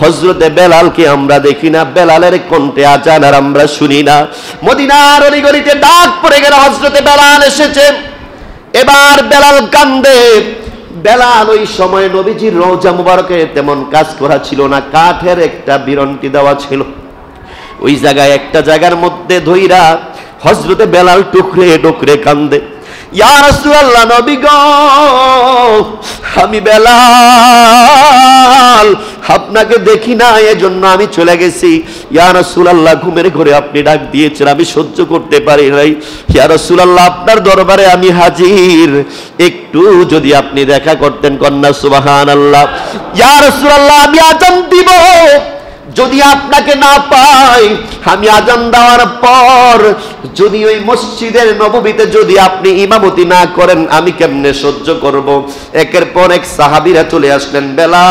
হযরতে বেলালকে আমরা দেখি না, বেলালের কণ্ঠে আজান আর আমরা শুনি না। মদিনার অলিগলিতে ডাক পড়ে গেল, হযরতে বেলাল এসেছে। এবার বেলাল কান্দে। বেলাল ওই সময় নবীজির রওজা মুবারকে তেমন কাজ করা ছিল না, কাঠের একটা বিরন্টি দেওয়া ছিল। ওই জায়গায় একটা জায়গার মধ্যে ধইরা হযরতে বেলাল টুকরে টুকরে কান্দে, ইয়া রাসূলুল্লাহ, নবী গো, আমি বেলাল আপনাকে দেখি না, এজন্য আমি চলে গেছি। ইয়া রাসূলুল্লাহ, ঘুমের ঘরে আপনি ডাক দিয়েছেন, আমি সহ্য করতে পারি নাই। ইয়া রাসূলুল্লাহ, আপনার দরবারে আমি হাজির, একটু যদি আপনি দেখা করতেন। কন্যা সুবহানাল্লাহ। ইয়া রাসূলুল্লাহ, আমি আযান দিব, যদি আপনাকে না পাই, আমি আযান দেওয়ার পর যদি ওই মসজিদের নববীতে যদি আপনি ইমামতি না করেন, আমি কেমনে সহ্য করব? একের পর এক সাহাবীরা চলে আসলেন, বেলাল,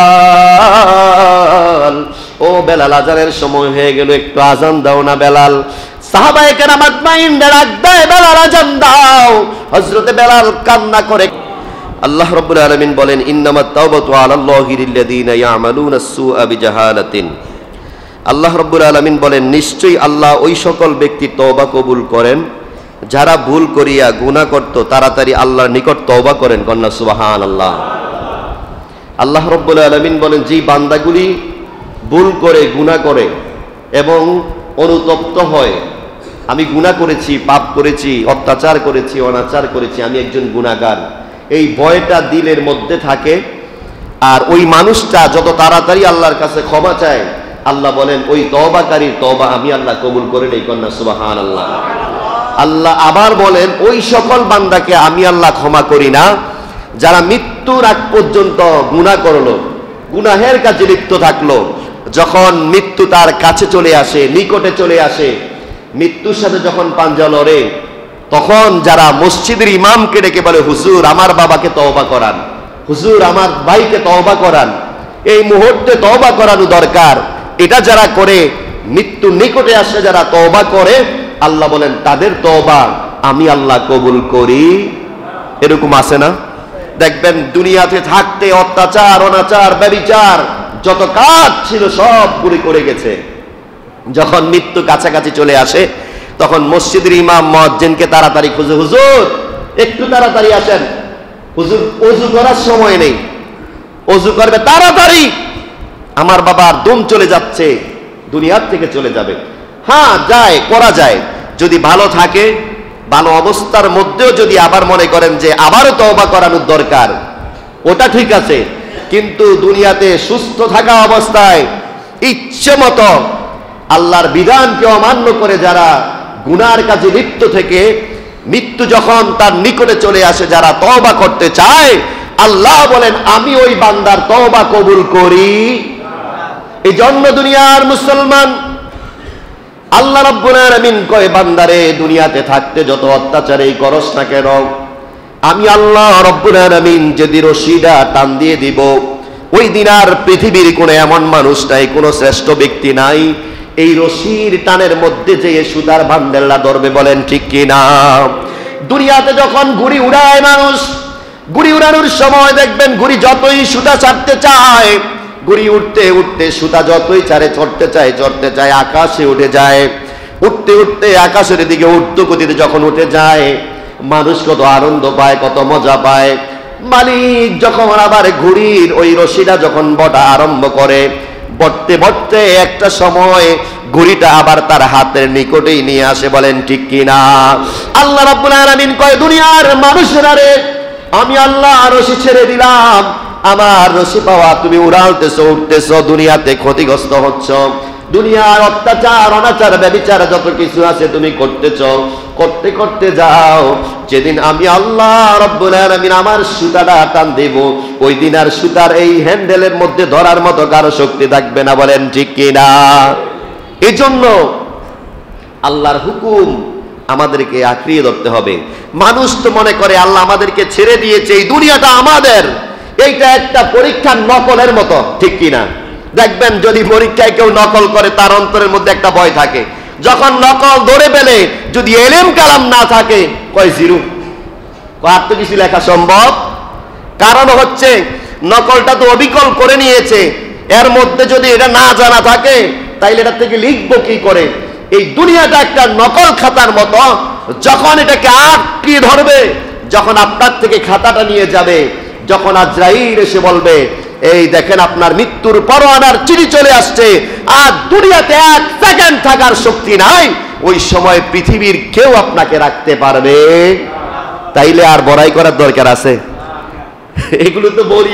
ও বেলাল, আযানের সময় হয়ে গেল, একটু আযান দাও না বেলাল। সাহাবায়ে কেরাম আজমাইন ডাক দেয়, বেলাল আযান দাও। হযরতে বেলাল কান্না করে। আল্লাহ রাব্বুল আলামিন বলেন, ইন্নামাত তাওবাতু আলাল্লাহি লিল্লাযিনা ইয়ামালুনা আস-সুআ বিজাহালাতিন। আল্লাহ রাব্বুল আলামিন বলেন, নিশ্চয়ই আল্লাহ ওই সকল ব্যক্তি তওবা কবুল করেন যারা ভুল করিয়া গুনাহ করত তাড়াতাড়ি আল্লাহর নিকট তওবা করেন। কন্যা সুবহানাল্লাহ। আল্লাহ রাব্বুল আলামিন বলেন, যে বান্দাগুলি ভুল করে গুনাহ করে এবং অনুতপ্ত হয়, আমি গুনাহ করেছি, পাপ করেছি, অত্যাচার করেছি, অনাচার করেছি, আমি একজন গুনাহগার, এই ভয়টা দিলের মধ্যে থাকে, আর ওই মানুষটা যত তাড়াতাড়ি আল্লাহর কাছে ক্ষমা চায়, আল্লাহ বলেন ওই তওবাকারীর তওবা আমি আল্লাহ কবুল করে নেই। কন্যা সুবহানাল্লাহ। আল্লাহ আবার বলেন, ওই সকল বান্দাকে আমি আল্লাহ ক্ষমা করি না যারা মৃত্যুর আগ পর্যন্ত গুনাহ করলো, গুনাহের কাজে লিপ্ত থাকলো, যখন মৃত্যু তার কাছে চলে আসে, নিকটে চলে আসে, মৃত্যুর সাথে যখন পাঞ্জা লড়ে, তখন যারা মসজিদের ইমামকে ডেকে বলে, হুজুর আমার বাবাকে তওবা করান, হুজুর আমার ভাইকে তওবা করান, এই মুহূর্তে তওবা করানো দরকার, এটা যারা করে, মৃত্যু নিকটে আসে যারা তওবা করে, আল্লাহ বলেন তাদের তওবা আমি আল্লাহ কবুল করি। এরকম আছে না? দেখবেন দুনিয়াতে থাকতে অত্যাচার, অনাচার, ব্যভিচার যত কাজ ছিল সবগুলি করে গেছে, যখন মৃত্যু কাছাকাছি চলে আসে তখন মসজিদের ইমাম মুয়াজ্জিনকে তাড়াতাড়ি খুঁজে, হুজুর একটু তাড়াতাড়ি আসেন, হুজুর ওযু করার সময় নেই, ওযু করবে তাড়াতাড়ি, আমার বাবার দম চলে যাচ্ছে, দুনিয়ার থেকে চলে যাবে। হ্যাঁ, যায়, করা যায়, যদি ভালো থাকে, ভালো অবস্থার মধ্যেও যদি আবার মনে করেন যে আবারও তওবা করানোর দরকার, ওটা ঠিক আছে। কিন্তু দুনিয়াতে সুস্থ থাকা অবস্থায় ইচ্ছে মতো আল্লাহর বিধানকে অমান্য করে যারা গুনার কাজে লিপ্ত থেকে মৃত্যু যখন তার নিকটে চলে আসে, যারা তওবা করতে চায়, আল্লাহ বলেন আমি ওই বান্দার তওবা কবুল করি। এই জন্য দুনিয়ার মুসলমান, আল্লাহ রাব্বুল আলামিন কয়, বান্দারে দুনিয়াতে থাকতে যত অত্যাচারই করস না কেন, আমি আল্লাহ রাব্বুল আলামিন যদি রশিদা টান দিয়ে দিব, ওই দিন আর পৃথিবীর কোনো এমন মানুষ নাই, কোনো শ্রেষ্ঠ ব্যক্তি নাই, এই রশির টানের মধ্যে যে সুতার বান্ডেলটা ধরবে। বলেন ঠিক কি না? দুনিয়াতে যখন ঘুড়ি উড়ায় মানুষ, ঘুড়ি উড়ানোর সময় দেখবেন ঘুড়ি যতই সুতা ছাড়তে চায়, ঘুড়ি উঠতে উঠতে সুতা যতই চারে চড়তে চায়, আকাশে উঠে যায়, উঠতে উঠতে আকাশের দিকে ঊর্ধ্বগতিতে যখন উঠে যায়, মানুষ কত আনন্দ পায়, কত মজা পায়। মালিক যখন আবার ঘুড়ির ওই রশিটা যখন বটা আরম্ভ করে, বটতে বটতে একটা সময় ঘুড়িটা আবার তার হাতের নিকটেই নিয়ে আসে। বলেন ঠিক কিনা? আল্লাহ রাব্বুল আলামিন কয়, দুনিয়ার মানুষেরা রে, আমি আল্লাহ রশি ছেড়ে দিলাম, আমার রশি পাওয়া তুমি উড়ালতেছো, উঠতেছো, দুনিয়াতে ক্ষতিগ্রস্ত হচ্ছ, দুনিয়ার অত্যাচার, অনাচার, ব্যভিচার যত কিছু আছে তুমি করতেছো, করতে করতে যাও, যেদিন আমি আল্লাহ রাব্বুল আলামিন আমার সুতাটা টান দেব, ওই দিন আর সুতার এই হ্যান্ডেলের মধ্যে ধরার মতো কারো শক্তি থাকবে না। বলেন ঠিক কিনা? এই জন্য আল্লাহর হুকুম আমাদেরকে আঁকড়িয়ে ধরতে হবে। মানুষ তো মনে করে আল্লাহ আমাদেরকে ছেড়ে দিয়েছে, এই দুনিয়াটা আমাদের, এইটা একটা পরীক্ষার নকলের মতো, ঠিক কিনা? দেখবেন যদি পরীক্ষায় কেউ নকল করে, তার অন্তরের মধ্যে একটা ভয় থাকে, যখন নকল ধরে পেলে যদি এলেম কালাম না থাকে, কয় জিরো, আর তো কিছু লেখা সম্ভব। কারণ হচ্ছে নকলটা তো অবিকল করে নিয়েছে, এর মধ্যে যদি এটা না জানা থাকে তাইলে এটা থেকে লিখবো কি করে? এই দুনিয়াটা একটা নকল খাতার মতো, যখন এটাকে আঁকড়িয়ে ধরবে, যখন আপনার থেকে খাতাটা নিয়ে যাবে, যখন আজরাইল এসে বলবে এই দেখেন আপনার মৃত্যুর পরোয়ানার চিঠি চলে আসছে, আর দুনিয়াতে 1 সেকেন্ড থাকার শক্তি নাই, ওই সময় পৃথিবীর কেউ আপনাকে রাখতে পারবে? তাইলে আর বড়াই করার দরকার আছে? এগুলো তো বলি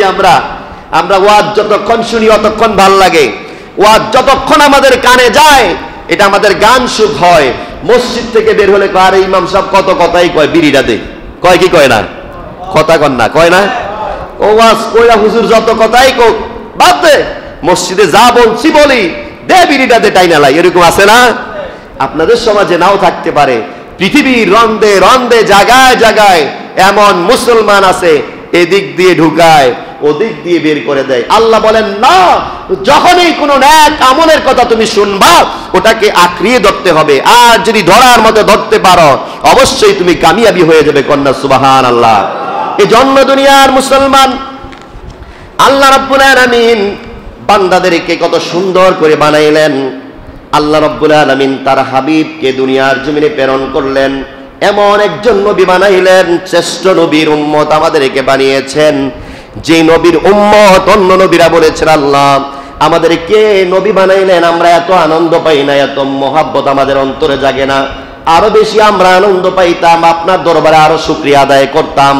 আমরা ওয়াজ যতক্ষণ শুনি অতক্ষণ ভাল লাগে, ওয়াজ যতক্ষণ আমাদের কানে যায় এটা আমাদের গান সুখ হয়। মসজিদ থেকে বের হলে আর ইমাম সাহেব কত কথাই কয়, বিড়িটা দে, কয় কি কয় না? কথা কন না, কয় না? ও ওয়াজ কইরা হুজুর যত কথাই কোক, বাদ দে, মসজিদে যা বলছি বলি, দে বিড়িটা দে, টাইনা লাই, এরকম আছে না? আপনাদের সমাজে নাও থাকতে পারে, পৃথিবীর রন্দে রন্দে জায়গায় জায়গায় এমন মুসলমান আছে, এদিক দিয়ে ঢুকায় ওদিক দিয়ে বের করে দেয়। আল্লাহ বলেন না, যখনই কোনো নেক আমলের কথা তুমি শুনবা ওটাকে আঁকড়িয়ে ধরতে হবে, আর যদি ধরার মতো ধরতে পারো অবশ্যই তুমি কামিয়াবি হয়ে যাবে। কন্যা সুবহানাল্লাহ। এই জন্য দুনিয়ার মুসলমান আল্লাহ রাব্বুল আলামিন বান্দাদেরকে কত সুন্দর করে বানাইলেন। আল্লাহ রাব্বুল আলামিন তার হাবিবকে দুনিয়ার জমিনে প্রেরণ করলেন, এমন একজন নবী বানাইলেন, শ্রেষ্ঠ নবীর উম্মত আমাদেরকে বানিয়েছেন। যে নবীর উম্মত অন্য নবীরা বলেছেন আল্লাহ আমাদেরকে নবী বানাইলেন, আমরা এত আনন্দ পাই না, এত মহাব্বত আমাদের অন্তরে জাগে না, আরো বেশি আমরা আনন্দ পাইতাম, আপনার দরবারে আরো শুকরিয়া আদায় করতাম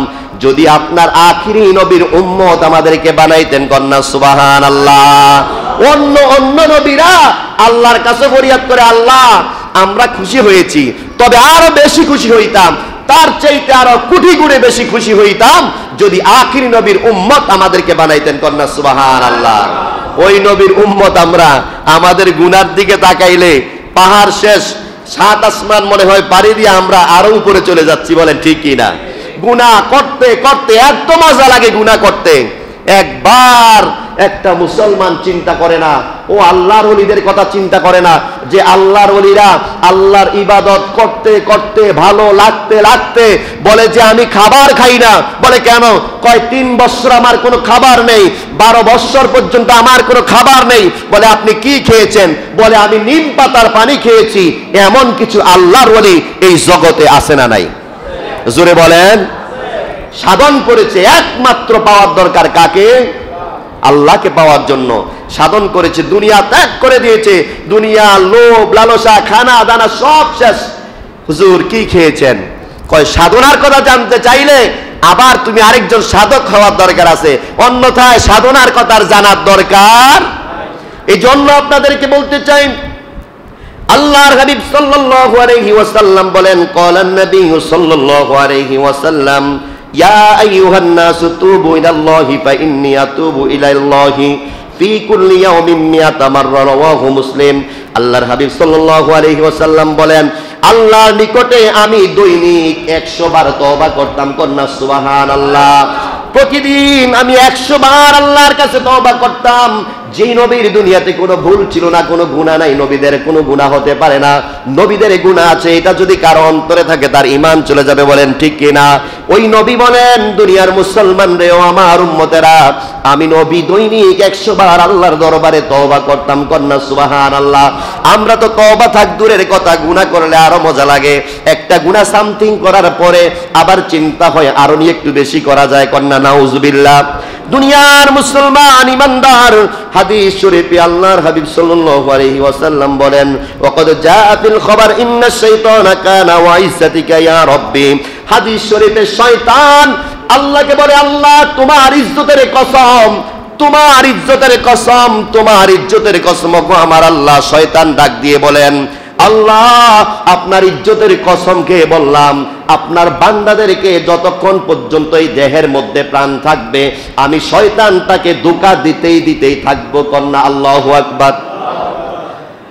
যদি আপনার আখিরি নবীর উম্মত আমাদেরকে বানাইতেন। কন্যা সুবহানাল্লাহ। অন্য নবীরা আল্লাহর কাছে ফরিয়াদ করে, আল্লাহ আমরা খুশি হয়েছি, তবে আরো বেশি খুশি হইতাম, তার চাইতে আরো কোটি গুণে বেশি খুশি হইতাম যদি আখিরি নবীর উম্মত আমাদেরকে বানাইতেন। কন্যা সুবহানাল্লাহ। ওই নবীর উম্মত আমরা, আমাদের গুনার দিকে তাকাইলে পাহাড় শেষ, 7 আসমান মনে হয় পাড়ি দিয়ে আমরা আরো উপরে চলে যাচ্ছি, বলেন ঠিক কি না? গুনাহ করতে করতে এত মজা লাগে গুনাহ করতে। একবার একটা মুসলমান চিন্তা করে না, ও আল্লাহর ওলিদের কথা চিন্তা করে না, যে আল্লাহর ওলিরা আল্লাহর ইবাদত করতে করতে ভালো লাগতে লাগতে বলে যে আমি খাবার খাই না। বলে কেন? কয় 3 বছর আমার কোনো খাবার নেই, 12 বছর পর্যন্ত আমার কোনো খাবার নেই। বলে আপনি কি খেয়েছেন? বলে আমি নিম পাতার পানি খেয়েছি। এমন কিছু আল্লাহর ওলি এই জগতে আছে না নাই? জোরে বলেন। সাধন করেছে, একমাত্র পাওয়ার দরকার কাকে? আল্লাহকে পাওয়ার জন্য সাধন করেছে, দুনিয়া ত্যাগ করে দিয়েছে, দুনিয়া লোভ লালসা খানা দানা সব শেষ। হুজুর কি খেয়েছেন? কয় সাধনার কথা জানতে চাইলে আবার তুমি আরেকজন সাধক হওয়ার দরকার আছে, অন্যথায় সাধনার কথা জানার দরকার। এই জন্য আপনাদেরকে বলতে চাই, আল্লাহর হাবিব সাল্লাল্লাহু আলাইহি ওয়াসাল্লাম বলেন, ক্বালান নবী সাল্লাল্লাহু আলাইহি ওয়াসাল্লাম, ইয়া আইয়ুহান নাসু তুবু ইলাল্লাহি ফাইন্নী আতুবু ইলাল্লাহি ফি কুল্লি ইয়াউমিন মিয়াতা মাররা, রাওয়াহু মুসলিম। আল্লাহর হাবিব সাল্লাল্লাহু আলাইহি ওয়াসাল্লাম বলেন, আল্লাহর নিকটে আমি দৈনিক 100 বার তওবা করতাম। কন্যা সুবহানাল্লাহ। প্রতিদিন আমি 100 বার আল্লাহর কাছে তওবা করতাম। যেই নবীর দুনিয়াতে কোনো ভুল ছিল না, কোনো গুনাহ নাই, নবীদের কোনো গুনাহ হতে পারে না। নবীদের গুনাহ আছে, এটা যদি কারো অন্তরে থাকে তার ঈমান চলে যাবে, বলেন ঠিক কি না? ওই নবী বলেন, দুনিয়ার মুসলমান রে ও আমার উম্মতেরা, আমি নবী দৈনিক 100 বার আল্লাহর দরবারে তওবা করতাম। কন্যা সুবহানাল্লাহ। আমরা তো তওবা থাক দূরের কথা, গুনাহ করলে আরো মজা লাগে। একটা গুনাহ সামথিং করার পরে আবার চিন্তা হয় আরো নিয়ে একটু বেশি করা যায়। কন্যা নাউজুবিল্লাহ। দুনিয়ার মুসলমান ইমানদার, হাদিস শরীফে আল্লাহর হাবিব সাল্লাল্লাহু আলাইহি ওয়াসাল্লাম বলেন, ওয়াকাদ জাআ ফিল খবর ইন্নাশ শাইতানা কানা ওয়া ইজ্জাতিকা ইয়া রাব্বি। হাদিস শরীফে শয়তান আল্লাহকে বলে, আল্লাহ তোমার ইজ্জতের কসম, তোমার ইজ্জতের কসম, তোমার ইজ্জতের কসম গো আমার আল্লাহ। শয়তান ডাক দিয়ে বলেন, আল্লাহ আপনার ইজ্জতের কসম খেয়ে বললাম, আপনার বান্দাদেরকে যতক্ষণ পর্যন্ত এই দেহের মধ্যে প্রাণ থাকবে আমি শয়তানটাকে ধোঁকা দিতেই থাকবো। কন্যা আল্লাহু আকবার।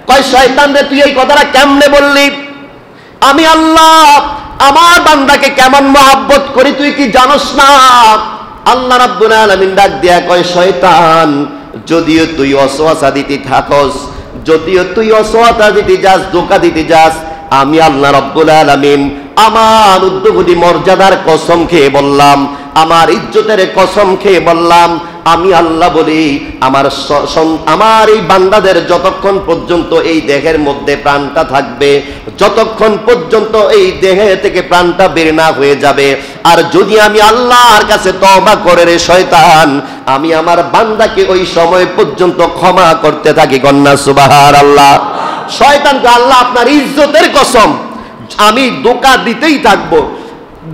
কয় শয়তান রে তুই এই কথাটা কেমনে বললি? আমি আল্লাহ আমার বান্দাকে কেমন মহব্বত করি তুই কি জানোস না? আল্লাহ রাব্বুল আলামিন ডাক দিয়া কয়, শয়তান যদিও তুই ওয়াসওয়াসা দিতে থাকস, যদিও তুই ওয়াসওয়াসা দিতে যাস, ধোঁকা দিতে যাস, আমি আল্লাহ রাব্বুল আলামিন আমার উদ্যোগী মর্যাদার কসম খেয়ে বললাম, আমার ইজ্জতের কসম খেয়ে বললাম, আমি আল্লাহ বলি আমার এই বান্দাদের যতক্ষণ পর্যন্ত এই দেহের মধ্যে প্রাণটা থাকবে, যতক্ষণ পর্যন্ত এই দেহে থেকে প্রাণটা বের না হয়ে যাবে, আর যদি আমি আল্লাহর কাছে তওবা করে রে শয়তান, আমি আমার বান্দাকে ওই সময় পর্যন্ত ক্ষমা করতে থাকি। কন্যা সুবহানাল্লাহ। শয়তানকে আল্লাহ আপনার ইজ্জতের কসম আমি ধোঁকা দিতেই থাকবো।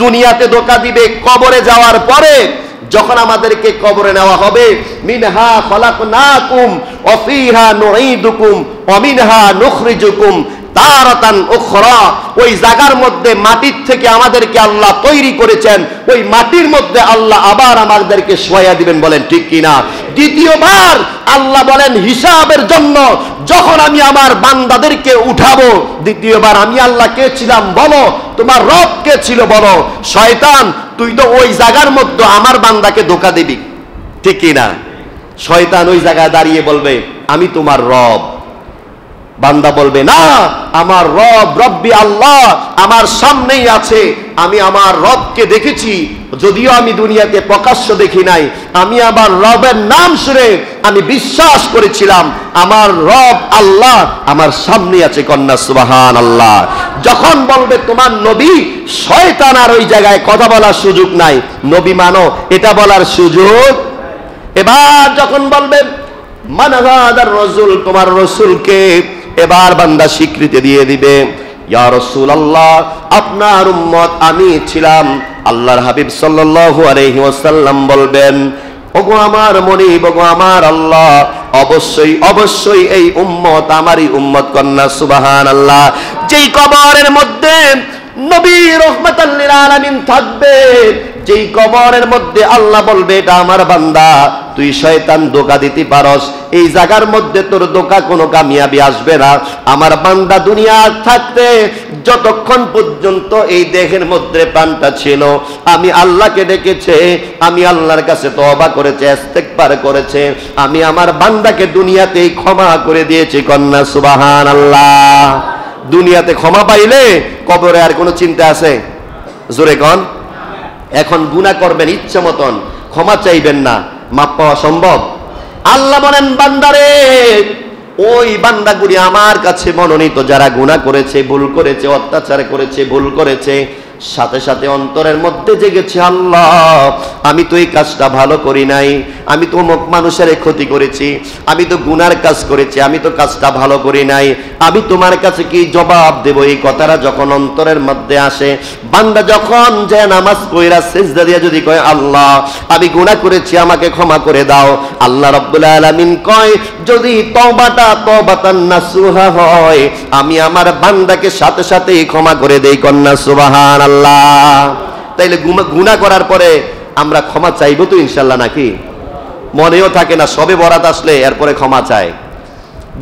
দুনিয়াতে ধোঁকা দিবে, কবরে যাওয়ার পরে যখন আমাদেরকে কবরে নেওয়া হবে, মিনহা খলাকনাকুম ওয়া ফিহা নুঈদুকুম ওয়া মিনহা নুখরিজুকুম তারাতান উখরা, ওই জায়গার মধ্যে মাটির থেকে আমাদেরকে আল্লাহ তৈরি করেছেন, ওই মাটির মধ্যে আল্লাহ আবার আমাদেরকে শোয়া দিবেন। বলেন ঠিক কিনা? দ্বিতীয়বার আল্লাহ বলেন হিসাবের জন্য যখন আমি আমার বান্দাদেরকে উঠাবো, দ্বিতীয়বার আমি আল্লাহ কে ছিলাম বলো, তোমার রব কে ছিল বলো। শয়তান তুই তো ওই জায়গার মধ্যে আমার বান্দাকে ধোঁকা দিবি, ঠিক কিনা? শয়তান ওই জায়গায় দাঁড়িয়ে বলবে আমি তোমার রব। বান্দা বলবে না, আমার রব রব্বি আল্লাহ আমার সামনেই আছে, আমি আমার রবকে দেখেছি, যদিও আমি দুনিয়াতে প্রকাশ্য দেখি নাই, আমি আমার রবের নাম শুনে আমি বিশ্বাস করেছিলাম আমার রব আল্লাহ আমার সামনে আছে। কন্যা সুবহানাল্লাহ। যখন বলবে তোমার নবী, শয়তান আর ওই জায়গায় কথা বলার সুযোগ নাই, নবী মানো এটা বলার সুযোগ। এবার যখন বলবে মান হাদার রাসূল, তোমার রাসূলকে, এবার বান্দা স্বীকৃতি দিয়ে দিবে ইয়া রাসূলুল্লাহ আপনার উম্মত আমি ছিলাম। আল্লাহর হাবিব সাল্লাল্লাহু আলাইহি ওয়াসাল্লাম বলবেন ওগো আমার মনিব, ওগো আমার আল্লাহ, অবশ্যই অবশ্যই এই উম্মত আমারই উম্মত। কন্যা সুবহানাল্লাহ। যেই কবরের মধ্যে নবী রাহমাতাল লিল আলামিন থাকবে, যেই কবরের মধ্যে আল্লাহ বলবে এটা আমার বান্দা, তুই শয়তান ধোঁকা দিতে পারস, এই জায়গার মধ্যে তোর ধোঁকা কোনো কামিয়াবি আসবে না। আমার বান্দা দুনিয়া থাকতে যতক্ষণ পর্যন্ত এই দেহের মধ্যে প্রাণটা ছিল, আমি আল্লাহকে ডেকেছে, আমি আল্লাহর কাছে তওবা করেছে, ইস্তেগফার করেছে, আমি আমার বান্দাকে দুনিয়াতেই ক্ষমা করে দিয়েছি। কন্যা সুবহানাল্লাহ। দুনিয়াতে ক্ষমা পাইলে কবরে আর কোনো চিন্তা আছে? জোরে কোন। এখন গুনাহ করবেন ইচ্ছা মতন, ক্ষমা চাইবেন না, মাপ পাওয়া সম্ভব? আল্লাহ বলেন বান্দারে, ওই বান্দাগুলি আমার কাছে মনোনীত যারা গুনাহ করেছে, ভুল করেছে, অত্যাচার করেছে, ভুল করেছে, সাথে সাথে অন্তরের মধ্যে জেগেছে আল্লাহ আমি তো এই কাজটা ভালো করি নাই, আমি তো অমুক মানুষের ক্ষতি করেছি, আমি তো গুনার কাজ করেছি, আমি তো কাজটা ভালো করি নাই, আমি তোমার কাছে কি জবাব দেব, এই কথাটা যখন অন্তরের মধ্যে আসে, বান্দা যখন যে নামাজ পড়া সিজদা দিয়ে যদি কয় আল্লাহ আমি গুনাহ করেছি আমাকে ক্ষমা করে দাও, আল্লাহ রাব্বুল আলামিন কয় যদি তওবাটা তওবাতান নাসুহা হয় আমি আমার বান্দাকে সাথে সাথেই ক্ষমা করে দেই। কন্যা সুবহানাল্লাহ। তাইলে গুনাহ করার পরে আমরা ক্ষমা চাইবো তো ইনশাআল্লাহ, নাকি? মনেও থাকে না, সবে বরাত আসলে এরপরে ক্ষমা চায়।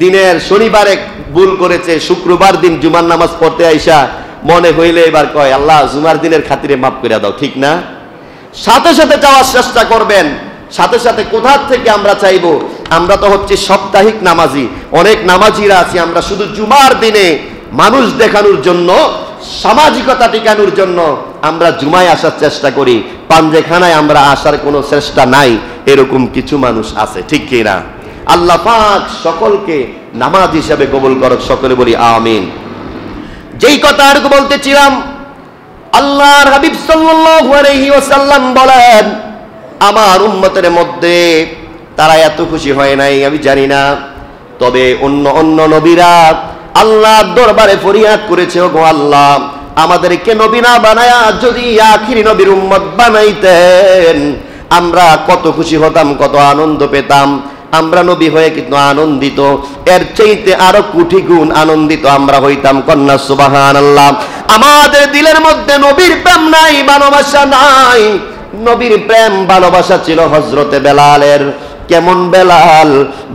দিনের শনিবারে ভুল করেছে, শুক্রবার দিন জুমার নামাজ পড়তে আইসা মনে হইলে এবার কয় আল্লাহ জুমার দিনের খাতিরে মাফ করে দাও, ঠিক না? সাথে সাথে চাওয়ার চেষ্টা করবেন। সাথে সাথে কোথা থেকে আমরা চাইবো? আমরা তো হচ্ছে সাপ্তাহিক নামাজি, অনেক নামাজিরা আছি, আমরা শুধু জুমার দিনে মানুষ দেখানোর জন্য, সামাজিকতা টিকানোর জন্য আমরা জুমায় আসার চেষ্টা করি, পাঞ্জেখানায় আমরা আসার কোনো চেষ্টা নাই, এরকম কিছু মানুষ আছে, ঠিক কি না? আল্লাহ পাক সকলকে নামাজ হিসাবে কবুল করুক, সকলে বলি আমিন। যেই কথা আর বলতেছিলাম, আল্লাহর হাবিব সাল্লাল্লাহু আলাইহি ওয়াসাল্লাম বলেন আমার উম্মতের মধ্যে তারা এত খুশি হয় নাই আমি জানি না, তবে অন্য অন্য নবীরা আল্লাহর দরবারে ফরিয়াদ করেছে, ওগো আল্লাহ আমাদেরকে নবী না বানায়া যদি আখিরি নবীর উম্মত বানাইতেন আমরা কত খুশি হতাম, কত আনন্দ পেতাম, আমরা নবী হয়ে কিন্তু আনন্দিত, এর চাইতে আরো কোটি গুণ আনন্দিত আমরা হইতাম। কন্যা সুবহানাল্লাহ। আমাদের দিলের মধ্যে নবীর প্রেম নাই, ভালোবাসা নাই। নবীর প্রেম ভালোবাসা ছিল হযরতে বেলালের। কেমন বেলাল?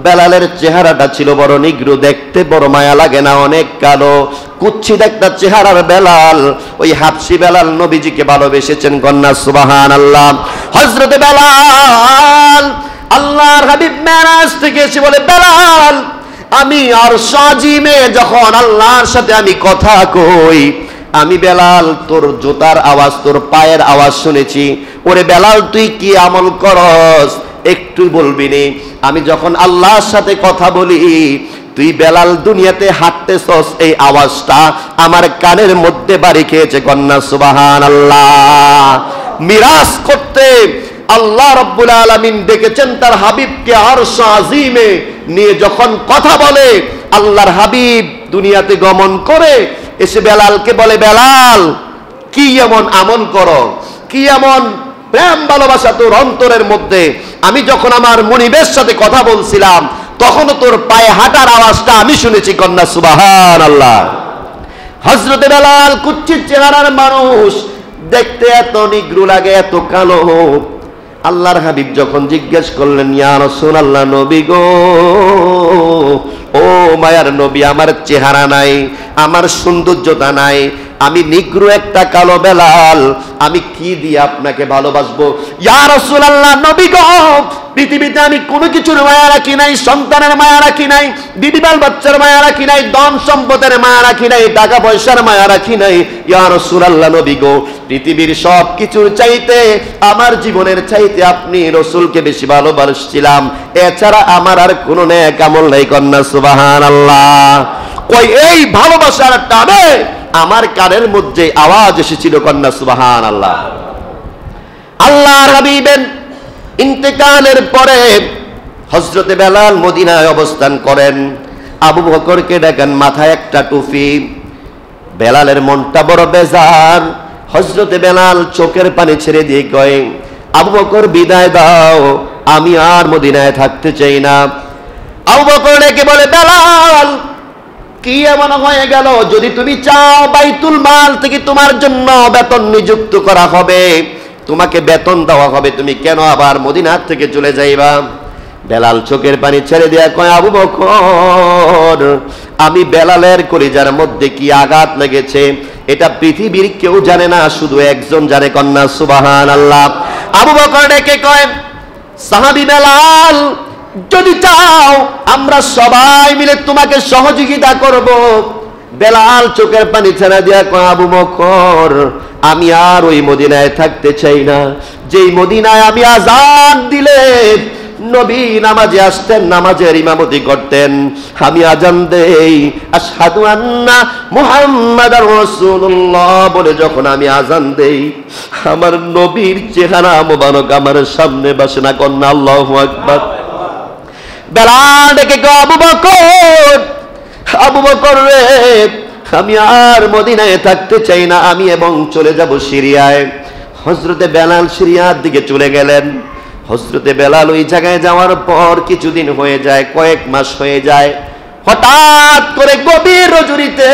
বেলালের চেহারাটা ছিল বড় নিগ্রো, দেখতে বড় মায়া লাগে না, অনেক কালো কুচ্ছিত একটা চেহারার বেলাল। ওই হাবশি বেলাল নবীজিকে ভালোবেসেছেন। কন্যা সুবহানাল্লাহ। হযরতে বেলাল আল্লাহর হাবিব মেরাজ থেকে এসে বলে বেলাল আমি আরশ আজিমে যখন আল্লাহর সাথে আমি কথা কই, আমি বেলাল তোর জুতার আওয়াজ, তোর পায়ের আওয়াজ শুনেছি। ওরে বেলাল তুই কি আমল করস? একটু বলবি নি আমি যখন আল্লাহর সাথে কথা বলি তুই বেলাল দুনিয়াতে হাঁটতেছস এই আওয়াজটা আমার কানের মধ্যে বাড়ি খেয়েছে কন্যা সুবহানাল্লাহ। মিরাজ করতে আল্লাহ রাব্বুল আলামিন ডেকেছেন তার হাবিবকে আরশ আজিমে নিয়ে, যখন কথা বলে আল্লাহর হাবিব দুনিয়াতে গমন করে এসে বেলালকে বলে, বেলাল কি এমন আমল করো, কি এমন প্রেম ভালোবাসা তোর অন্তরের মধ্যে, আমি যখন আমার মনিবের সাথে কথা বলছিলাম তখনও তোর পায়ে হাঁটার আওয়াজটা আমি শুনেছি কন্যা সুবহানাল্লাহ। হযরতে বেলাল কুচ্ছিত চেহারার মানুষ, দেখতে এত নিগ্রু লাগে, এত কালো। আল্লাহর হাবিব যখন জিজ্ঞেস করলেন, ইয়া রাসূলুল্লাহ, নবী গো, ও মায়ার নবী, আমার চেহারা নাই, আমার সৌন্দর্যতা নাই, আমি নিগ্রু একটা কালো বেলাল, আমি কি দিয়ে আপনাকে ভালোবাসবো? ইয়া রাসূলুল্লাহ, নবী গো, পৃথিবীতে আমি কোনো কিছুর মায়া রাখি নাই, সন্তানের মায়া রাখি নাই, বিবিবাল বাচ্চার মায়া রাখি নাই, ধন সম্পদের মায়া রাখি নাই, টাকা পয়সার মায়া রাখি নাই। ইয়া রাসূলুল্লাহ, নবী গো, পৃথিবীর সব কিছুর চাইতে, আমার জীবনের চাইতে আপনি রাসূলকে বেশি ভালোবাসছিলাম, এছাড়া আমার আর কোনো নেক আমল নাই কন্যা সুবহানাল্লাহ। কই এই ভালোবাসার টানে আমার কানের মধ্যে আওয়াজ এসেছিল কন্যা সুবহানাল্লাহ। আল্লাহর হাবিবের ইন্তেকালের পরে হযরতে বেলাল মদিনায় অবস্থান করেন। আবু বকরকে ডাকেন, মাথায় একটা টুপি। বেলালের মনটা বড় বেজার। হযরতে বেলাল চোখের পানি ছেড়ে দিয়ে কয়, আবু বকর বিদায় দাও, আমি আর মদিনায় থাকতে চাই না। আবু বকর ডেকে বলে, বেলাল কি এমন হয়ে গেল? যদি তুমি চাও বাইতুল মাল থেকে তোমার জন্য বেতন নিযুক্ত করা হবে, তোমাকে বেতন দেওয়া হবে, তুমি কেন আবার মদিনার থেকে চলে যাইবা? বেলাল চোখের পানি ছেড়ে দেয়া কয়, আবু বকর, আমি বেলালের কলিজার মধ্যে কি আঘাত লেগেছে এটা পৃথিবীর কেউ জানে না, শুধু একজন জানে কন্যা সুবহানাল্লাহ। আবু বকর ডেকে কয়, সাহাবী বেলাল, যদি চাও আমরা সবাই মিলে তোমাকে সহযোগিতা করব। বেলাল চোখের পানি ছেড়ে দিয়া কয়, আবু বকর, আমি আর ওই মদিনায় থাকতে চাই না, যেই মদিনায় আমি আযান দিলে নবী নামাজে আসতেন, নামাজের ইমামতি করতেন, আমি আযান দেই আশহাদু আন্না মুহাম্মাদার রাসূলুল্লাহ বলে যখন আমি আযান দেই, আমার নবীর চেহারা মোবারক আমার সামনে বসে না কন্যা আল্লাহু আকবার। বেলাল ডেকে কয়, আবু বকর, আবু বকর রে, আমি আর মদিনায় থাকতে চাই না, আমি এবং চলে যাব সিরিয়ায়। হযরতে বেলাল সিরিয়ার দিকে চলে গেলেন। হযরতে বেলাল ওই জায়গায় যাওয়ার পর কিছুদিন হয়ে যায়, কয়েক মাস হয়ে যায়। হঠাৎ করে গভীর রজনীতে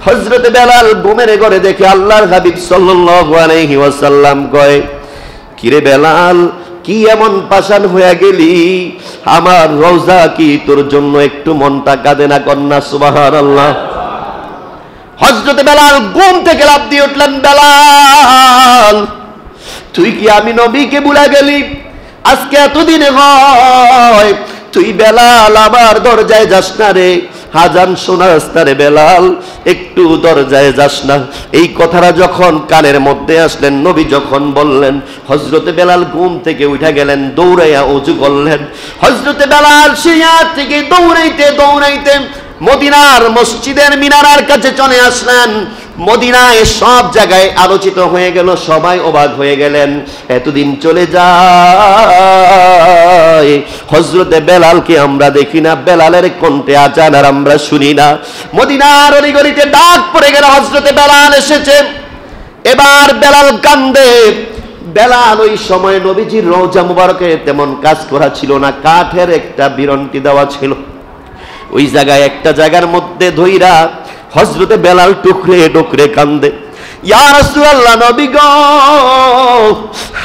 হযরতে বেলাল ঘুমের ঘরে দেখে আল্লাহর হাবিব সাল্লাল্লাহু আলাইহি ওয়াসাল্লাম কয়, কিরে বেলাল, কি এমন পাষাণ হয়ে গেলি? আমার রওজা কি তোর জন্য একটু মনটা কাঁদে না কন্যা সুবহানাল্লাহ। হযরতে বেলাল ঘুম থেকে লাফ দিয়ে উঠলেন, বেলাল তুই কি আমি নবীকে ভুলে গেলি? আজকে এতদিন হয় তুই বেলাল আমার দরজায় যাস না রে, আযান শোনাস না রে বেলাল, একটু দরজায় যাস না। এই কথাটা যখন কানের মধ্যে আসলেন, নবী যখন বললেন, হযরতে বেলাল ঘুম থেকে উঠে গেলেন, দৌড়াইয়া ওযু করলেন। হযরতে বেলাল সিরিয়া থেকে দৌড়াইতে দৌড়াইতে মদিনার মসজিদের মিনারার কাছে চলে আসলেন। মদিনায় সব জায়গায় আলোচিত হয়ে গেল, সবাই অবাক হয়ে গেলেন, এতদিন চলে যায় হযরতে বেলালকে আমরা দেখি না, বেলালের কণ্ঠে আযান আর আমরা শুনি না। মদিনার অলিগলিতে ডাক পড়ে গেল, হযরতে বেলাল এসেছে। এবার বেলাল কান্দে। বেলাল ওই সময় নবীজির রওজা মুবারকে তেমন কাজ করা ছিল না, কাঠের একটা বিরন্টি দেওয়া ছিল। ওই জায়গায় একটা জায়গার মধ্যে ধইরা হযরতে বেলাল টুকরে টুকরে কান্দে, ইয়া রাসূলুল্লাহ, নবী গো,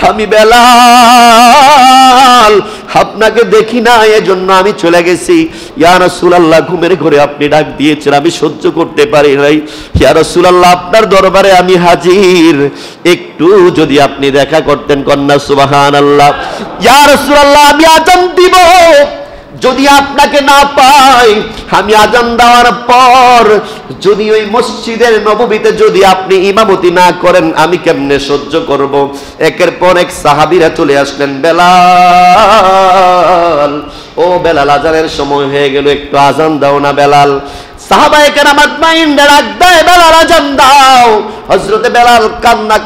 আমি বেলাল আপনাকে দেখি না, এজন্য আমি চলে গেছি। ইয়া রাসূলুল্লাহ, ঘুমের ঘরে আপনি ডাক দিয়েছেন, আমি সহ্য করতে পারি নাই। ইয়া রাসূলুল্লাহ, আপনার দরবারে আমি হাজির, একটু যদি আপনি দেখা করতেন কন্যা সুবহানাল্লাহ। ইয়া রাসূলুল্লাহ, আমি আযান দিব, যদি আপনাকে না পাই, আমি আজান দেওয়ার পর যদি ওই মসজিদের নববীতে যদি আপনি ইমামতি না করেন, আমি কেমনে সহ্য করব? একের পর এক সাহাবীরা চলে আসলেন, বেলাল, ও বেলাল, আজানের সময় হয়ে গেল, একটু আজান দাও না বেলাল। সাহাবায়ে কেরাম আজমাইন ডাক দেয়, বেলাল আজান দাও। হযরতে বেলাল কান্না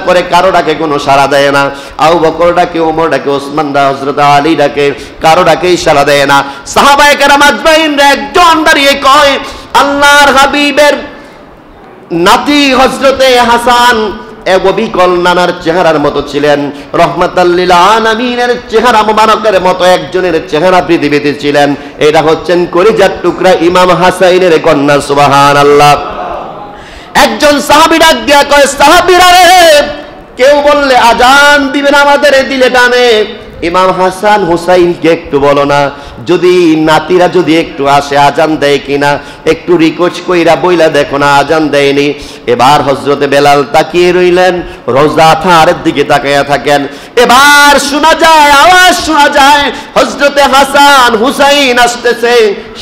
করে কারো ডাকে কোনো সাড়া দেয় না। আবু বকর ডাকে, ওমর ডাকে, ওসমান দা, হযরত আলী ডাকে, কারো ডাকেই সাড়া দেয় না। সাহাবায়ে কেরাম আজমাইন একজন দাঁড়িয়ে কয়, আল্লাহর হাবিবের নাতি হযরতে হাসান অবিকল নানার চেহারার মতো ছিলেন, রহমাতাল লিল আলামিনের চেহারা মোবারকের মতো একজনের চেহারা পৃথিবীতে ছিলেন। এটা হচ্ছেন কলিজার টুকরা ইমাম হাসাইনের কন্যা। সুবহানাল্লাহ। একজন সাহাবী ডাক দিয়া কয়, সাহাবীরা রে, কেউ বললে আজান দিবেন আমাদের দিলে টানে, ইমাম হাসান হুসাইনকে একটু বলো না, যদি নাতিরা যদি একটু আসে আজান দেয় কিনা, একটু রিকোয়েস্ট কইরা বইলা দেখো না আজান দেয়নি। এবার হযরতে বেলাল তাকিয়ে রইলেন, রোজা থারের দিকে তাকায়া থাকেন। এবার শোনা যায়, আওয়াজ শোনা যায়, হযরতে হাসান হুসাইন আসতেছে।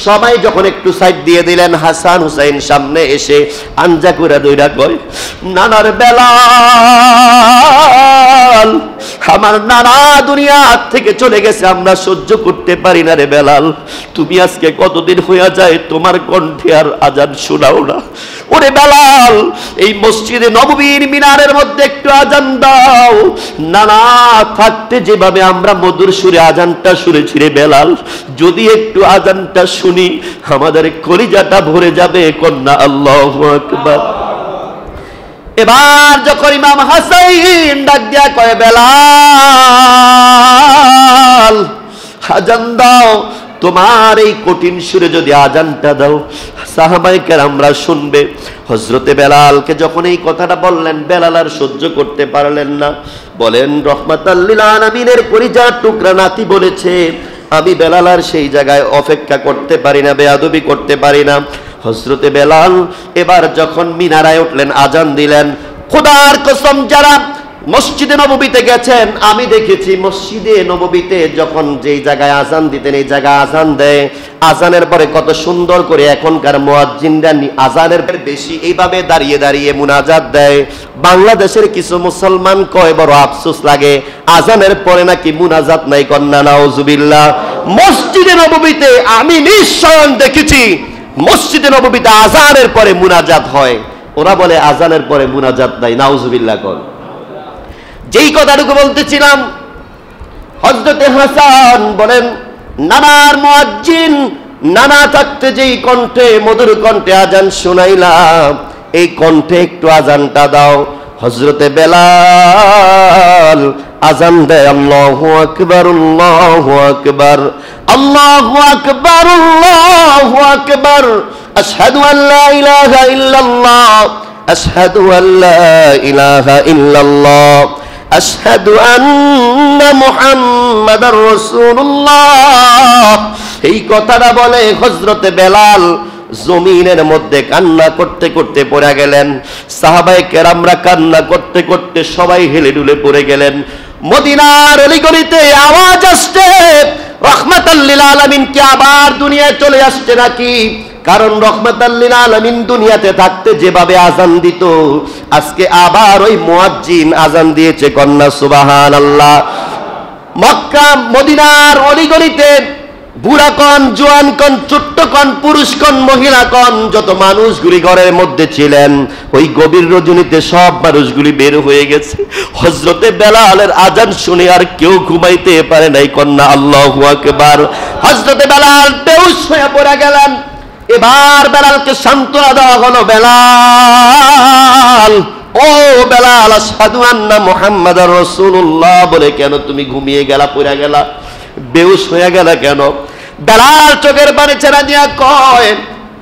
সবাই যখন একটু সাইড দিয়ে দিলেন, হাসান হুসাইন সামনে এসে আঞ্জা করে দইরা কয়, নানার বেলাল, আমার নানা দুনিয়া থেকে চলে গেছে, আমরা সহ্য করতে পারি না রে বেলাল। তুমি আজকে কতদিন হইয়া যায় তোমার কণ্ঠে আর আজান শোনাও না। ওরে বেলাল, এই মসজিদে নববীর মিনারের মধ্যে একটু আজান দাও। নানা থাকতে যেভাবে আমরা মধুর সুরে আজানটা শুনেছি রে বেলাল, যদি একটু আজানটা শুনি আমাদের কলিজাটা ভরে যাবে। কন্যা আল্লাহু আকবার। এবার যখন ইমাম হাসাইন ডাক দিয়া কয়, বেলাল আজান দাও, তোমার এই কঠিন সুরে যদি আজানটা দাও সাহাবায়ে কেরামরা শুনবে। হযরতে বেলালকে যখন এই কথাটা বললেন, বেলাল আর সহ্য করতে পারলেন না। বলেন, রহমাতাল লিল আলামিনের কলিজার টুকরা নাতি বলেছে, আমি বেলাল আর সেই জায়গায় অপেক্ষা করতে পারি না, বেয়াদবি করতে পারি না। হযরতে বেলাল এবার যখন মিনারায় উঠলেন, আজান দিলেন। খোদার কসম, যারা মসজিদে নববীতে গেছেন, আমি দেখেছি মসজিদে নববীতে যখন যেই জায়গায় আজান দিতেন এই জায়গায় আজান দেয়, আজানের পরে কত সুন্দর করে এখনকার মুয়াজ্জিনরা আজানের বেশি এইভাবে দাঁড়িয়ে দাঁড়িয়ে মুনাজাত দেয়। বাংলাদেশের কিছু মুসলমান কয় বড় আফসোস লাগে, আজানের পরে নাকি মুনাজাত নাই। কন্যা নাউজুবিল্লাহ। মসজিদে নববীতে আমি নিশ্চয় দেখেছি মসজিদে নববীতে আজানের পরে মুনাজাত হয়, ওরা বলে আজানের পরে মুনাজাত নাই। নাউজুবিল্লাহ। কোন যেই কথাটুকু বলতেছিলাম, হযরতে হাসান বলেন, নানার মুয়াজ্জিন, নানা থাকতে যেই কণ্ঠে মধুর কণ্ঠে আজান শোনাইলাম, এই কণ্ঠে একটু আজানটা দাও। হযরতে বেলাল আজান দেয়, আল্লাহু আকবার, আল্লাহু আকবার, আল্লাহু আকবার, আল্লাহু আকবার, আশহাদু আল্লা ইলাহা ইল্লাল্লাহ, আশহাদু আল্লা ইলাহা ইল্লাল্লাহ, আশহাদু আন্না মুহাম্মাদার রাসূলুল্লাহ। এই কথাটা বলে হযরতে বেলাল জমিনের মধ্যে কান্না করতে করতে পড়ে গেলেন। সাহাবায়ে কেরামরা কান্না করতে করতে সবাই হেলে দুলে পড়ে গেলেন। মদিনার অলিগলিতে আওয়াজ আসছে, রহমাতাল লিল আলামিন কি আবার দুনিয়ায় চলে আসছে নাকি? কারণ রহমাতাল লিল আলামিন দুনিয়াতে থাকতে যেভাবে আজান দিত, আজকে আবার ওই মুয়াজ্জিন আজান দিয়েছে। কন্যা সুবহানাল্লাহ। মক্কা মদিনার অলিগলিতে বুড়া কন, জোয়ান কন, ছোট্ট কন, পুরুষ কন, মহিলা কন, যত মানুষগুলি ঘরের মধ্যে ছিলেন, ওই গভীর রজনীতে সব মানুষগুলি বের হয়ে গেছে। হযরতে বেলালের আজান শুনে আর কেউ ঘুমাইতে পারে নাই। কন্যা আল্লাহু আকবার। হযরতে বেলাল বেহুশ হয়ে পড়ে গেলেন। এবার বেলালকে সান্ত্বনা দেওয়া হলো, বেলাল, ও বেলাল, আশহাদু আন্না মুহাম্মাদার রাসূলুল্লাহ বলে কেন তুমি ঘুমিয়ে গেলা, পড়ে গেলা, বেহুশ হয়ে গেল কেন? বেলাল চোখের পানি ছেড়ে দিয়া কয়,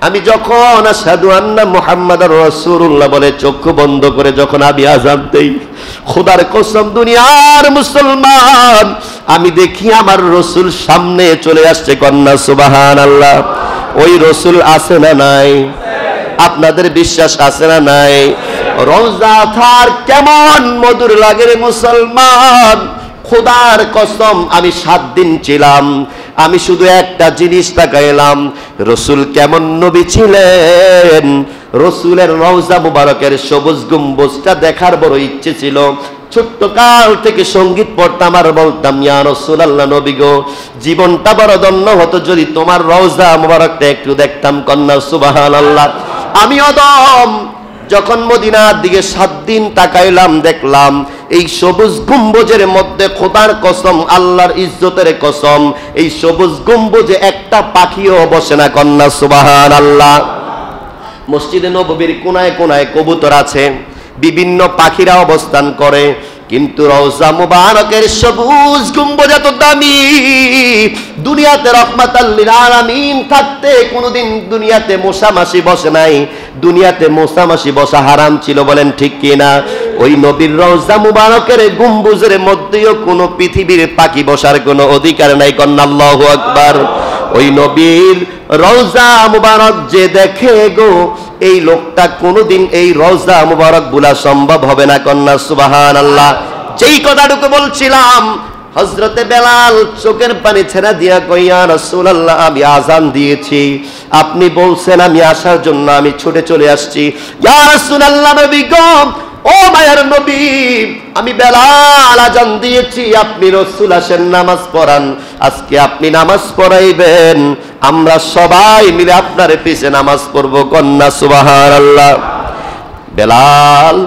আমি যখন আশহাদু আন্না মুহাম্মাদার রাসূলুল্লাহ বলে চক্ষু বন্ধ করে যখন আমি আযান দেই, খোদার কসম দুনিয়ার মুসলমান, আমি দেখি আমার রাসূল সামনে চলে আসছে। কন্যা সুবহানাল্লাহ। ওই রাসূল আছে না নাই? আপনাদের বিশ্বাস আছে না নাই? রওজা থার কেমন মধুর লাগে রে মুসলমান। খোদার কসম, আমি 7 দিন ছিলাম আমি শুধু একটা জিনিস তাকাইলাম, রসুল কেমন নবী ছিলেন। রসুলের রওজা মুবারকের সবুজ গম্বুজটা দেখার বড় ইচ্ছে ছিল। ছোট্ট কাল থেকে সঙ্গীত পড়তাম আর বলতাম, ইয়া রাসূলুল্লাহ, নবী গো, জীবনটা বড় ধন্য হতো যদি তোমার রওজা মুবারকটা একটু দেখতাম। কন্যা সুবহানাল্লাহ। আমি অদম যখন মদিনার দিকে 7 দিন তাকাইলাম, দেখলাম এই সবুজ গম্বুজের মধ্যে খোদার কসম, আল্লাহর ইজ্জতের কসম, এই সবুজ গম্বুজে একটা পাখিও বসে না। কন্যা সুবহানাল্লাহ। মসজিদে নববীর কোনায় কোনায় কবুতর আছে, বিভিন্ন পাখিরা অবস্থান করে, কিন্তু রওজা মুবারকের সবুজ গম্বুজ এত দামি। দুনিয়াতে রাহমাতাল লিল আলামিন থাকতে কোনোদিন দুনিয়াতে মশামাছি বসে নাই। দুনিয়াতে মশামাছি বসা হারাম ছিল, বলেন ঠিক কিনা? ওই নবীর রওজা মুবারকের গম্বুজের মধ্যেও কোনো পৃথিবীর পাখি বসার কোনো অধিকার নাই। কন্না আল্লাহু আকবার। ওই নবীর রওজা মুবারক যে দেখে গো, এই লোকটা কোনোদিন এই রওজা মুবারক ভোলা সম্ভব হবে না। কন্যা সুবহানাল্লাহ। যেই কথাটুকু বলছিলাম, হযরতে বেলাল চোখের পানি ছেড়ে দিয়া কই, ইয়া রাসূলুল্লাহ, আমি আযান দিয়েছি, আপনি বলছেন আমি আসার জন্য, আমি ছুটে চলে আসছি। ইয়া রাসূলুল্লাহ, নবী গো, ও মায়ার নবী, আমি বেলাল আযান দিয়েছি, আপনি রাসূল আসেন নামাজ পড়ান। আজকে আপনি নামাজ পড়াইবেন, আমরা সবাই মিলে আপনার পিছে নামাজ পড়ব। কন্যা সুবহানাল্লাহ। বেলাল,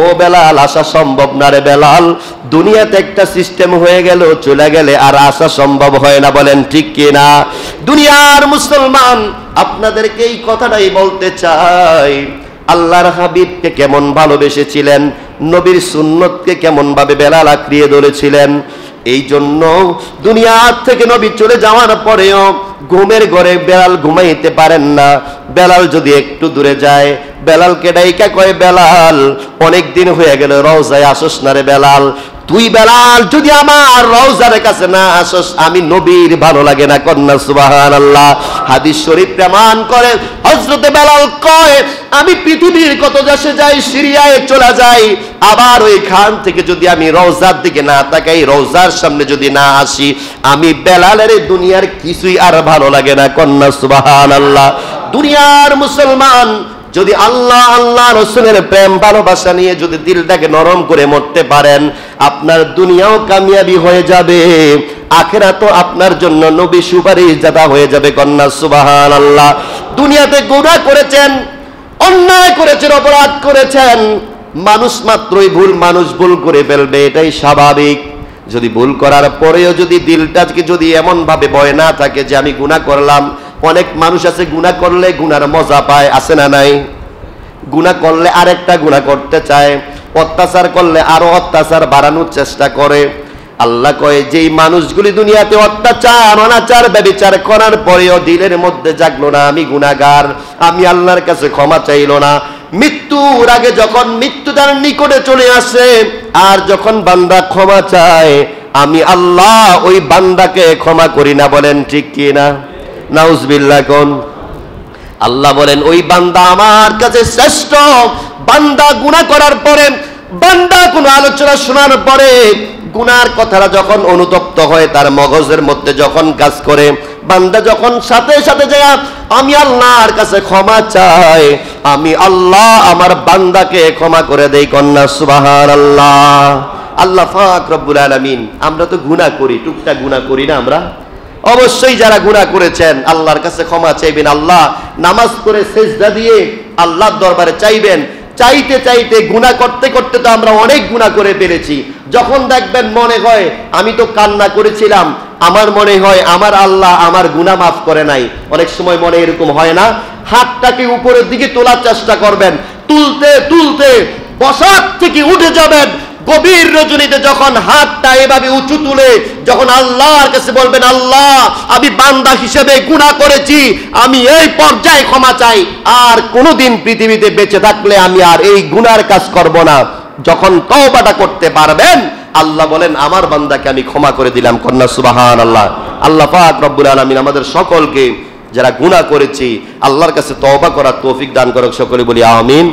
ও বেলাল, আসা সম্ভব না রে বেলাল। দুনিয়াতে একটা সিস্টেম হয়ে গেল, চলে গেলে আর আসা সম্ভব হয় না, বলেন ঠিক কিনা? দুনিয়ার মুসলমান, আপনাদেরকে এই কথাটাই বলতে চাই, আল্লাহর হাবিবকে কেমন ভালোবেসেছিলেন, নবীর সুন্নতকে কেমন ভাবে বেলাল আঁকড়িয়ে ধরেছিলেন। এই জন্য দুনিয়ার থেকে নবী চলে যাওয়ার পরেও ঘুমের ঘরে বেলাল ঘুমাইতে পারেন না। বেলাল যদি একটু দূরে যায়, বেলালকে ডাইকা কয়, বেলাল, অনেক দিন হয়ে গেল রওজায় আসস না রে বেলাল, তুই বেলাল যদি আমার রওজার কাছে না আসস, আমি নবীর ভালো লাগে না। কন্যা সুবহানাল্লাহ। হাদিস শরীফ প্রমাণ করে, হযরতে বেলাল কয়, আমি পৃথিবীর কত দেশে যাই, সিরিয়ায় চলে যাই, আবার ওইখান থেকে যদি আমি রওজার দিকে না তাকাই, রওজার সামনে যদি না আসি, আমি বেলালের দুনিয়ার কিছুই আর ভালো লাগে না। কন্যা সুবহানাল্লাহ। দুনিয়ার মুসলমান যদি আল্লাহ আল্লাহ রাসূলের প্রেম ভালোবাসা নিয়ে যদি দিলটাকে নরম করে মরতে পারেন, আপনার দুনিয়াও কামিয়াবি হয়ে যাবে, আখিরাতও আপনার জন্য নবী সুপারিশ দাতা হয়ে যাবে। কন্যা সুবহানাল্লাহ। দুনিয়াতে গুনাহ করেছেন, অন্যায় করেছেন, অপরাধ করেছেন, মানুষ মাত্রই ভুল, মানুষ ভুল করে ফেলবে, এটাই স্বাভাবিক। যদি ভুল করার পরেও যদি দিলটাকে যদি এমন ভাবে ভয় না থাকে যে আমি গুনাহ করলাম, অনেক মানুষ আছে গুনাহ করলে গুনার মজা পায়, আছে না নাই? গুনাহ করলে আরেকটা গুনাহ করতে চায়, অত্যাচার করলে আরো অত্যাচার বাড়ানোর চেষ্টা করে। আল্লাহ কয়, যেই মানুষগুলি দুনিয়াতে অত্যাচার, অনাচার, ব্যভিচার করার পরেও দিলের মধ্যে জাগলো না আমি গুনাহগার, আমি আল্লাহর কাছে ক্ষমা চাইলো না, মৃত্যুর আগে যখন মৃত্যু তার নিকটে চলে আসে, আর যখন বান্দা ক্ষমা চায়, আমি আল্লাহ ওই বান্দাকে ক্ষমা করি না। বলেন ঠিক কি না? নাউজুবিল্লাহ। কোন আল্লাহ বলেন, ওই বান্দা আমার কাছে শ্রেষ্ঠ। বান্দা গুনাহ করার পরে, বান্দা কোনো আলোচনা শোনার পরে, গুনার কথাটা যখন অনুতপ্ত হয়, তার মগজের মধ্যে যখন কাজ করে, বান্দা যখন সাথে সাথে যায় আমি আল্লাহর কাছে ক্ষমা চাই, আমি আল্লাহ আমার বান্দাকে ক্ষমা করে দেই। কন্যা সুবহানাল্লাহ। আল্লাহ পাক রব্বুল আলামিন, আমরা তো গুনাহ করি, টুকটাক গুনাহ করি না আমরা? অবশ্যই যারা গুনাহ করেছেন আল্লাহর কাছে ক্ষমা চাইবেন। আল্লাহ নামাজ পড়ে সিজদা দিয়ে আল্লাহর দরবারে চাইবেন। চাইতে চাইতে গুনাহ করতে করতে তো আমরা অনেক গুনাহ করে ফেলেছি। যখন দেখবেন মনে হয় আমি তো কান্না করেছিলাম, আমার মনে হয় আমার আল্লাহ আমার গুনাহ মাফ করে নাই, অনেক সময় মনে এরকম হয় না? হাতটাকে উপরের দিকে তোলার চেষ্টা করবেন, তুলতে তুলতে বসার থেকে উঠে যাবেন। গভীর রজনীতে যখন হাতটা এভাবে উঁচু তুলে যখন আল্লাহর কাছে বলবেন, আল্লাহ আমি বান্দা হিসেবে গুনাহ করেছি, আমি এই পর্যায়ে ক্ষমা চাই, আর কোনোদিন পৃথিবীতে বেঁচে থাকলে আমি আর এই গুনার কাজ করব না। যখন তওবাটা করতে পারবেন, আল্লাহ বলেন আমার বান্দাকে আমি ক্ষমা করে দিলাম। কন্যা সুবহানাল্লাহ। আল্লাহ পাক রব্বুল আলামিন আমাদের সকলকে যারা গুনাহ করেছি আল্লাহর কাছে তওবা করার তৌফিক দান করুক। সকলে বলি আমিন।